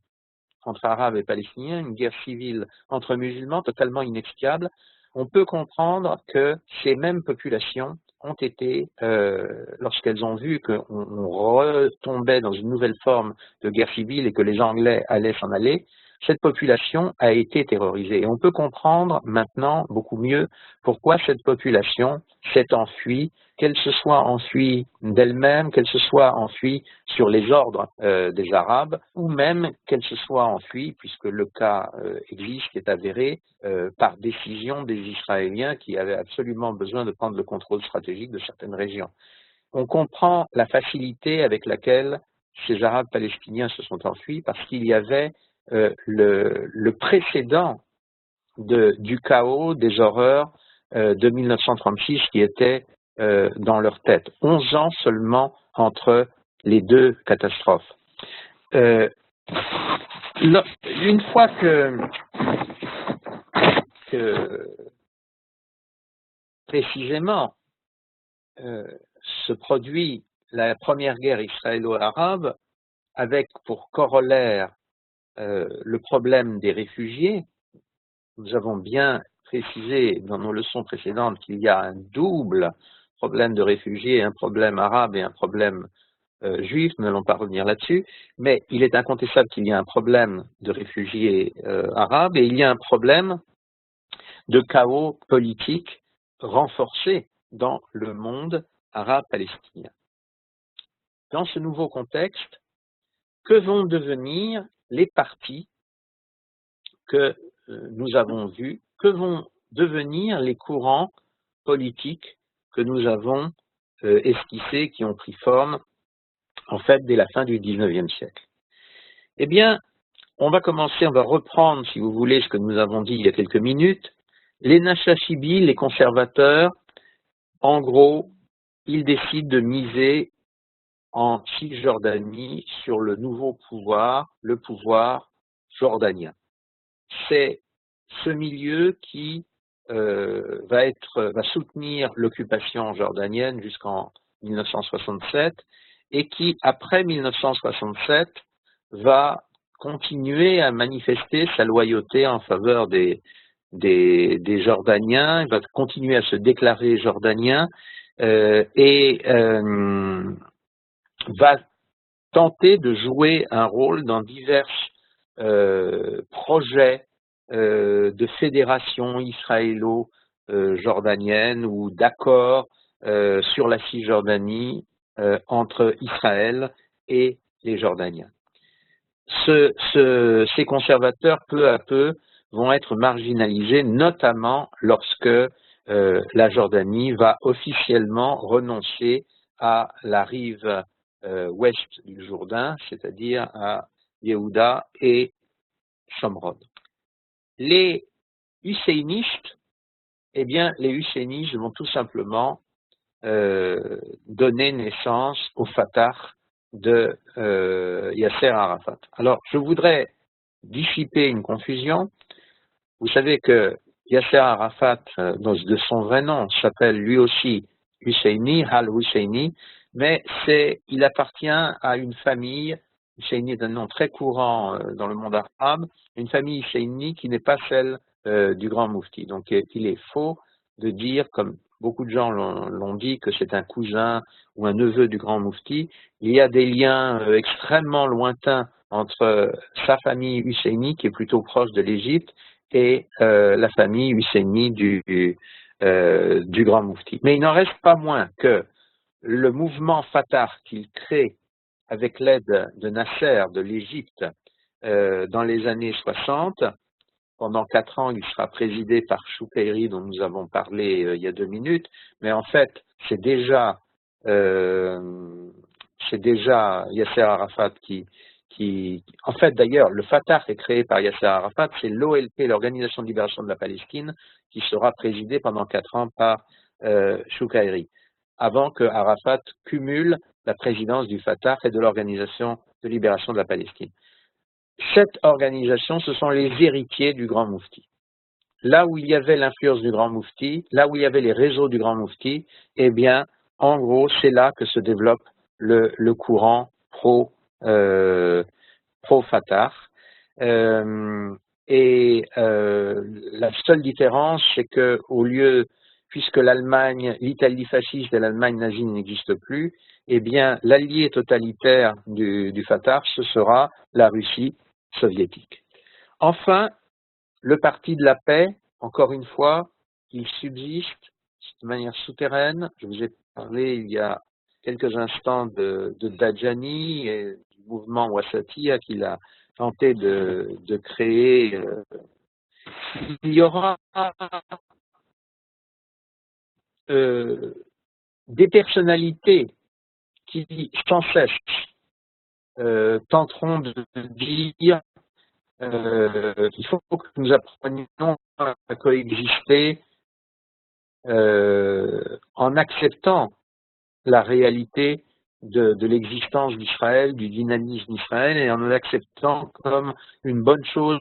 entre Arabes et Palestiniens, une guerre civile entre musulmans totalement inexplicable, on peut comprendre que ces mêmes populations ont été, lorsqu'elles ont vu qu'on retombait dans une nouvelle forme de guerre civile et que les Anglais allaient s'en aller, cette population a été terrorisée. Et on peut comprendre maintenant beaucoup mieux pourquoi cette population s'est enfuie, qu'elle se soit enfuie d'elle-même, qu'elle se soit enfuie sur les ordres des Arabes, ou même qu'elle se soit enfuie, puisque le cas existe, est avéré, par décision des Israéliens qui avaient absolument besoin de prendre le contrôle stratégique de certaines régions. On comprend la facilité avec laquelle ces Arabes palestiniens se sont enfuis parce qu'il y avait le précédent du chaos, des horreurs de 1936 qui était dans leur tête. 11 ans seulement entre les deux catastrophes. Une fois que précisément se produit la première guerre israélo-arabe avec pour corollaire le problème des réfugiés. Nous avons bien précisé dans nos leçons précédentes qu'il y a un double problème de réfugiés, un problème arabe et un problème juif, nous n'allons pas revenir là-dessus, mais il est incontestable qu'il y a un problème de réfugiés arabes et il y a un problème de chaos politique renforcé dans le monde arabe-palestinien. Dans ce nouveau contexte, que vont devenir les partis que nous avons vus, que vont devenir les courants politiques que nous avons esquissés, qui ont pris forme en fait dès la fin du XIXe siècle? Eh bien, on va reprendre, si vous voulez, ce que nous avons dit il y a quelques minutes. Les Nashashibi, les conservateurs, en gros, ils décident de miser en Cisjordanie sur le nouveau pouvoir, le pouvoir jordanien. C'est ce milieu qui va soutenir l'occupation jordanienne jusqu'en 1967 et qui, après 1967, va continuer à manifester sa loyauté en faveur des Jordaniens, il va continuer à se déclarer jordanien et va tenter de jouer un rôle dans divers projets de fédération israélo-jordanienne ou d'accords sur la Cisjordanie entre Israël et les Jordaniens. Ces conservateurs, peu à peu, vont être marginalisés, notamment lorsque la Jordanie va officiellement renoncer à la rive ouest du Jourdain, c'est-à-dire à Yehuda et Shomron. Les husséinistes, eh bien, les husséinistes vont tout simplement donner naissance au Fatah de Yasser Arafat. Alors, je voudrais dissiper une confusion. Vous savez que Yasser Arafat, de son vrai nom, s'appelle lui aussi Husseini, al-Husseini, mais il appartient à une famille, Husseini est un nom très courant dans le monde arabe, une famille Husseini qui n'est pas celle du grand Moufti. Donc il est faux de dire, comme beaucoup de gens l'ont dit, que c'est un cousin ou un neveu du grand Moufti. Il y a des liens extrêmement lointains entre sa famille Husseini, qui est plutôt proche de l'Égypte, et la famille Husseini du grand Moufti. Mais il n'en reste pas moins que le mouvement Fatah qu'il crée avec l'aide de Nasser de l'Égypte dans les années 60, pendant 4 ans, il sera présidé par Choukairi, dont nous avons parlé il y a 2 minutes, mais en fait, c'est déjà Yasser Arafat en fait, d'ailleurs, le Fatah est créé par Yasser Arafat, c'est l'OLP, l'Organisation de libération de la Palestine, qui sera présidée pendant 4 ans par Choukairi, avant que Arafat cumule la présidence du Fatah et de l'Organisation de libération de la Palestine. Cette organisation, ce sont les héritiers du Grand Moufti. Là où il y avait l'influence du Grand Moufti, là où il y avait les réseaux du Grand Moufti, eh bien, en gros, c'est là que se développe le courant pro-Fatah. La seule différence, c'est que au lieu, puisque l'Italie fasciste et l'Allemagne nazie n'existent plus, eh bien, l'allié totalitaire du Fatah, ce sera la Russie soviétique. Enfin, le parti de la paix, encore une fois, il subsiste de manière souterraine. Je vous ai parlé il y a quelques instants de Dajani et du mouvement Wasatiyya qu'il a tenté de créer. Il y aura des personnalités qui, sans cesse, tenteront de dire qu'il faut que nous apprenions à coexister en acceptant la réalité de l'existence d'Israël, du dynamisme d'Israël, et en l'acceptant comme une bonne chose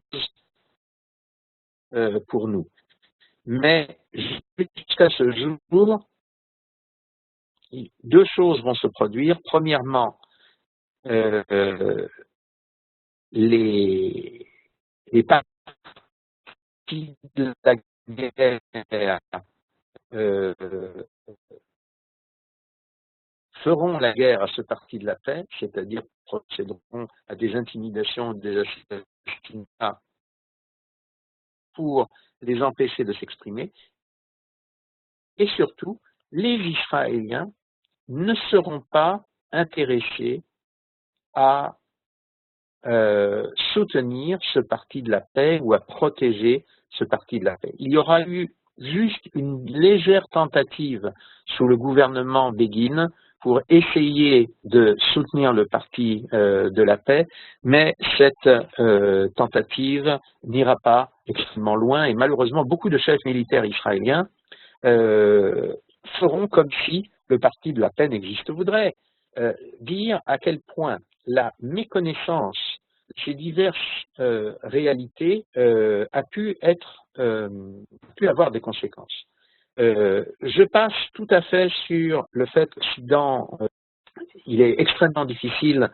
pour nous. Mais jusqu'à ce jour, deux choses vont se produire. Premièrement, les partis de la guerre feront la guerre à ce parti de la paix, c'est-à-dire procéderont à des intimidations, des assassinats pour les empêcher de s'exprimer. Et surtout, les Israéliens ne seront pas intéressés à soutenir ce parti de la paix ou à protéger ce parti de la paix. Il y aura eu juste une légère tentative sous le gouvernement Begin pour essayer de soutenir le parti de la paix, mais cette tentative n'ira pas extrêmement loin et malheureusement beaucoup de chefs militaires israéliens feront comme si le parti de la paix n'existe. Je voudrais dire à quel point la méconnaissance de ces diverses réalités a pu avoir des conséquences. Je passe tout à fait sur le fait que il est extrêmement difficile,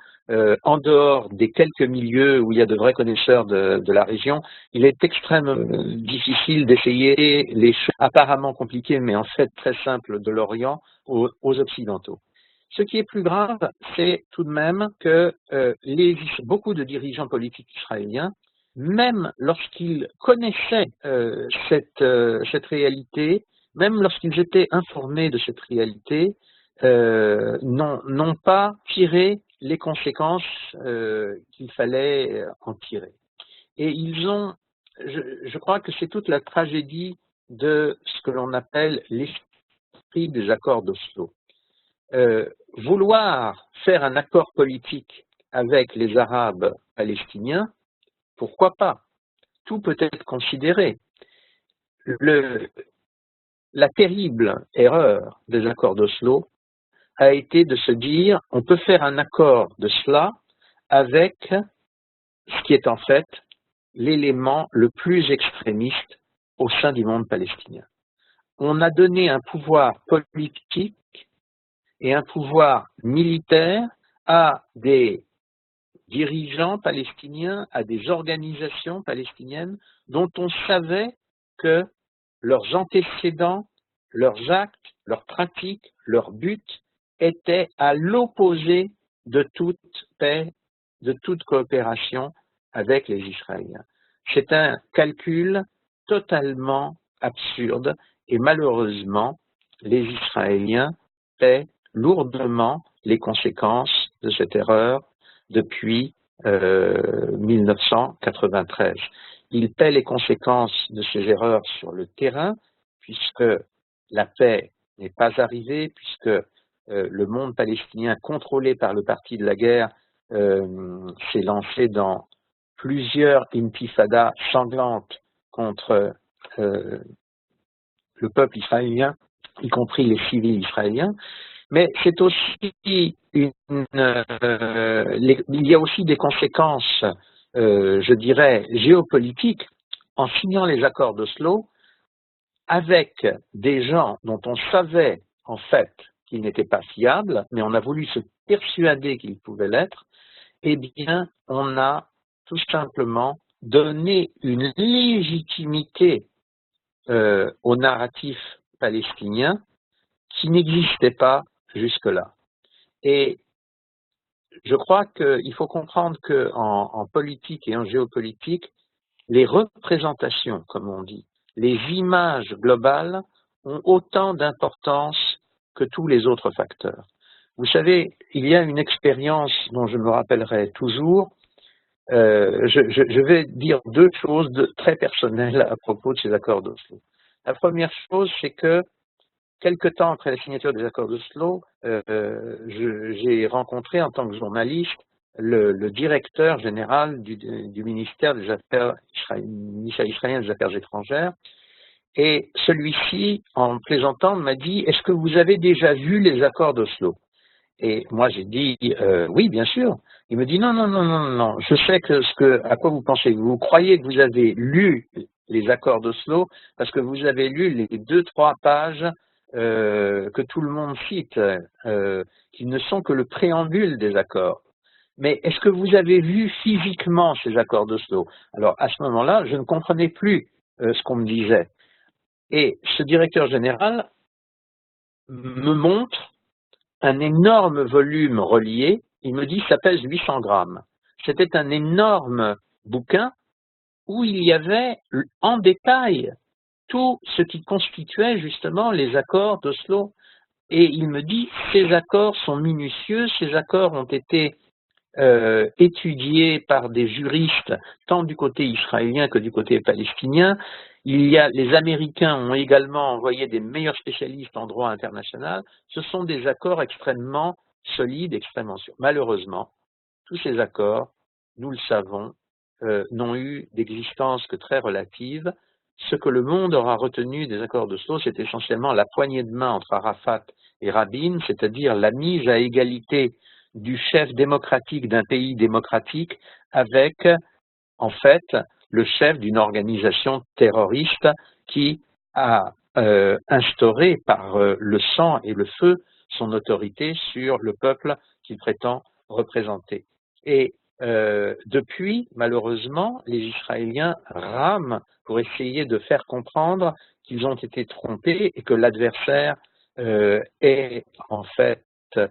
en dehors des quelques milieux où il y a de vrais connaisseurs de la région, il est extrêmement difficile d'essayer les choses apparemment compliquées, mais en fait très simples de l'Orient aux Occidentaux. Ce qui est plus grave, c'est tout de même que beaucoup de dirigeants politiques israéliens, même lorsqu'ils connaissaient cette réalité, même lorsqu'ils étaient informés de cette réalité, n'ont pas tiré les conséquences qu'il fallait en tirer. Et je crois que c'est toute la tragédie de ce que l'on appelle l'esprit des accords d'Oslo. Vouloir faire un accord politique avec les Arabes palestiniens, pourquoi pas? Tout peut être considéré. La terrible erreur des accords d'Oslo a été de se dire on peut faire un accord de cela avec ce qui est en fait l'élément le plus extrémiste au sein du monde palestinien. On a donné un pouvoir politique et un pouvoir militaire à des dirigeants palestiniens, à des organisations palestiniennes dont on savait que leurs antécédents, leurs actes, leurs pratiques, leurs buts étaient à l'opposé de toute paix, de toute coopération avec les Israéliens. C'est un calcul totalement absurde et malheureusement, les Israéliens paient lourdement les conséquences de cette erreur depuis 1993. Ils paient les conséquences de ces erreurs sur le terrain, puisque la paix n'est pas arrivée, puisque le monde palestinien contrôlé par le parti de la guerre s'est lancé dans plusieurs intifadas sanglantes contre le peuple israélien, y compris les civils israéliens. Mais c'est aussi il y a aussi des conséquences, je dirais, géopolitiques en signant les accords d'Oslo avec des gens dont on savait en fait qu'ils n'étaient pas fiables, mais on a voulu se persuader qu'ils pouvaient l'être. Eh bien, on a tout simplement donné une légitimité au narratif palestinien qui n'existait pas jusque-là. Et je crois qu'il faut comprendre qu'en politique et en géopolitique, les représentations, comme on dit, les images globales ont autant d'importance que tous les autres facteurs. Vous savez, il y a une expérience dont je me rappellerai toujours. Je vais dire deux choses très personnelles à propos de ces accords d'Oslo. La première chose, c'est que quelque temps après la signature des accords d'Oslo, j'ai rencontré en tant que journaliste le directeur général du ministère des Affaires israélien des Affaires étrangères, et celui-ci, en plaisantant, m'a dit « Est-ce que vous avez déjà vu les accords d'Oslo ?» Et moi, j'ai dit oui, bien sûr. Il me dit non, non, non, non, non. Je sais à quoi vous pensez. Vous croyez que vous avez lu les accords d'Oslo parce que vous avez lu les 2-3 pages que tout le monde cite, qui ne sont que le préambule des accords. Mais est-ce que vous avez vu physiquement ces accords d'Oslo? Alors, à ce moment-là, je ne comprenais plus ce qu'on me disait. Et ce directeur général me montre un énorme volume relié, il me dit ça pèse 800 grammes. C'était un énorme bouquin où il y avait en détail tout ce qui constituait justement les accords d'Oslo. Et il me dit ces accords sont minutieux, ces accords ont été étudiés par des juristes tant du côté israélien que du côté palestinien. Les Américains ont également envoyé des meilleurs spécialistes en droit international. Ce sont des accords extrêmement solides, extrêmement sûrs. Malheureusement, tous ces accords, nous le savons, n'ont eu d'existence que très relative. Ce que le monde aura retenu des accords d'Oslo, c'est essentiellement la poignée de main entre Arafat et Rabin, c'est-à-dire la mise à égalité du chef démocratique d'un pays démocratique avec, en fait, le chef d'une organisation terroriste qui a instauré par le sang et le feu son autorité sur le peuple qu'il prétend représenter. Et depuis, malheureusement, les Israéliens rament pour essayer de faire comprendre qu'ils ont été trompés et que l'adversaire est en fait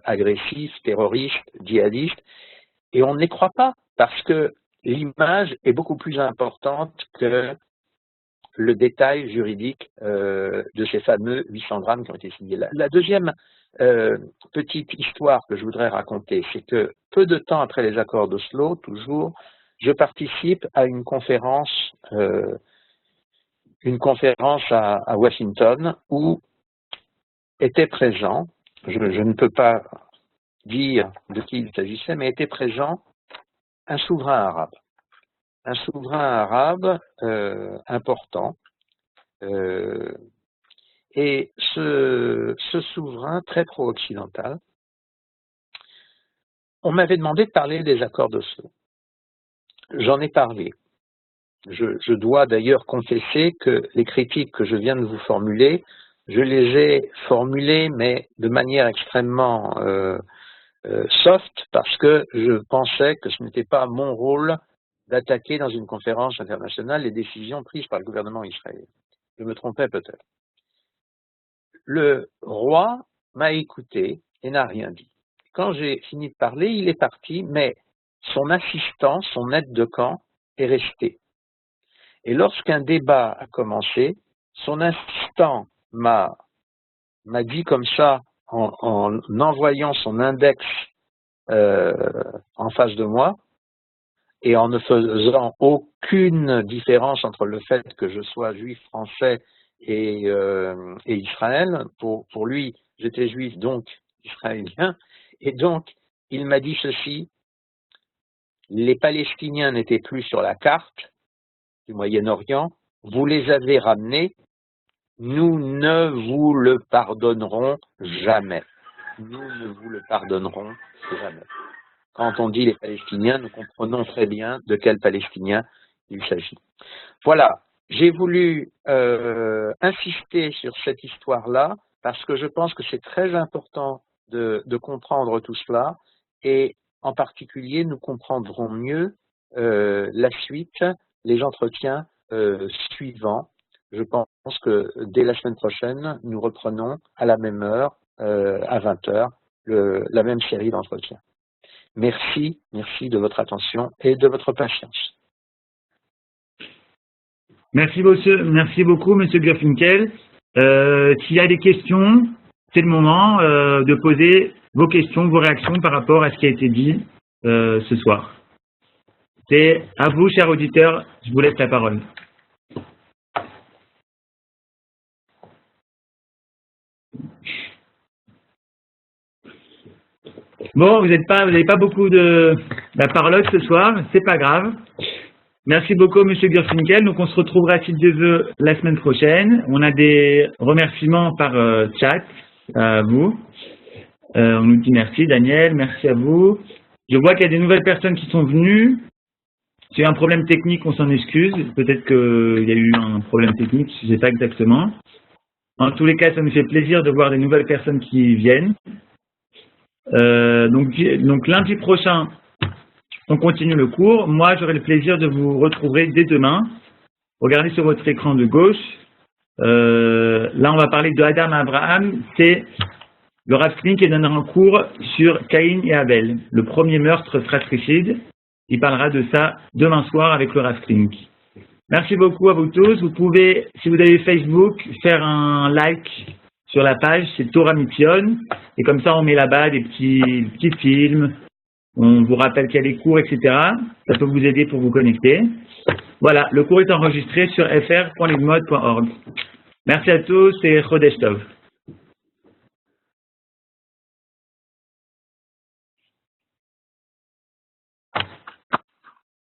agressif, terroriste, djihadiste, et on ne les croit pas parce que l'image est beaucoup plus importante que le détail juridique de ces fameux 800 grammes qui ont été signés. La deuxième petite histoire que je voudrais raconter, c'est que peu de temps après les accords d'Oslo, toujours, je participe à une conférence à Washington où était présent, je ne peux pas dire de qui il s'agissait, mais était présent un souverain arabe. Un souverain arabe important. Et ce souverain très pro-occidental, on m'avait demandé de parler des accords d'Oslo. J'en ai parlé. Je dois d'ailleurs confesser que les critiques que je viens de vous formuler, je les ai formulées, mais de manière extrêmement soft, parce que je pensais que ce n'était pas mon rôle d'attaquer dans une conférence internationale les décisions prises par le gouvernement israélien. Je me trompais peut-être. Le roi m'a écouté et n'a rien dit. Quand j'ai fini de parler, il est parti, mais son assistant, son aide de camp, est resté. Et lorsqu'un débat a commencé, son assistant m'a dit comme ça, en envoyant son index en face de moi, et en ne faisant aucune différence entre le fait que je sois juif français et Israël. Pour lui, j'étais juif, donc israélien. Et donc, il m'a dit ceci: les Palestiniens n'étaient plus sur la carte du Moyen-Orient, vous les avez ramenés, nous ne vous le pardonnerons jamais. Nous ne vous le pardonnerons jamais. Quand on dit les Palestiniens, nous comprenons très bien de quels Palestiniens il s'agit. Voilà, j'ai voulu insister sur cette histoire-là parce que je pense que c'est très important de comprendre tout cela, et en particulier nous comprendrons mieux la suite, les entretiens suivants. Je pense que dès la semaine prochaine, nous reprenons à la même heure, à 20 h, la même série d'entretiens. Merci de votre attention et de votre patience. Merci beaucoup, Monsieur Gurfinkel. S'il y a des questions, c'est le moment de poser vos questions, vos réactions par rapport à ce qui a été dit ce soir. C'est à vous, chers auditeurs, je vous laisse la parole. Bon, vous n'avez pas beaucoup de la parole ce soir, c'est pas grave. Merci beaucoup, Monsieur Gurfinkel. Donc, on se retrouvera, si Dieu veut, la semaine prochaine. On a des remerciements par chat à vous. On nous dit merci, Daniel, merci à vous. Je vois qu'il y a des nouvelles personnes qui sont venues. S'il y a un problème technique, on s'en excuse. Peut-être qu'il y a eu un problème technique, je ne sais pas exactement. En tous les cas, ça nous fait plaisir de voir des nouvelles personnes qui viennent. Donc lundi prochain, on continue le cours. Moi, j'aurai le plaisir de vous retrouver dès demain. Regardez sur votre écran de gauche. Là, on va parler de Adam et Abraham. C'est le Rav Klink qui donnera un cours sur Caïn et Abel, le premier meurtre fratricide. Il parlera de ça demain soir avec le Rav Klink. Merci beaucoup à vous tous. Vous pouvez, si vous avez Facebook, faire un like sur la page, c'est Torah Mitzion. Et comme ça, on met là-bas des petits films. On vous rappelle qu'il y a des cours, etc. Ça peut vous aider pour vous connecter. Voilà, le cours est enregistré sur fr.ligmod.org. Merci à tous et Chodesh Tov.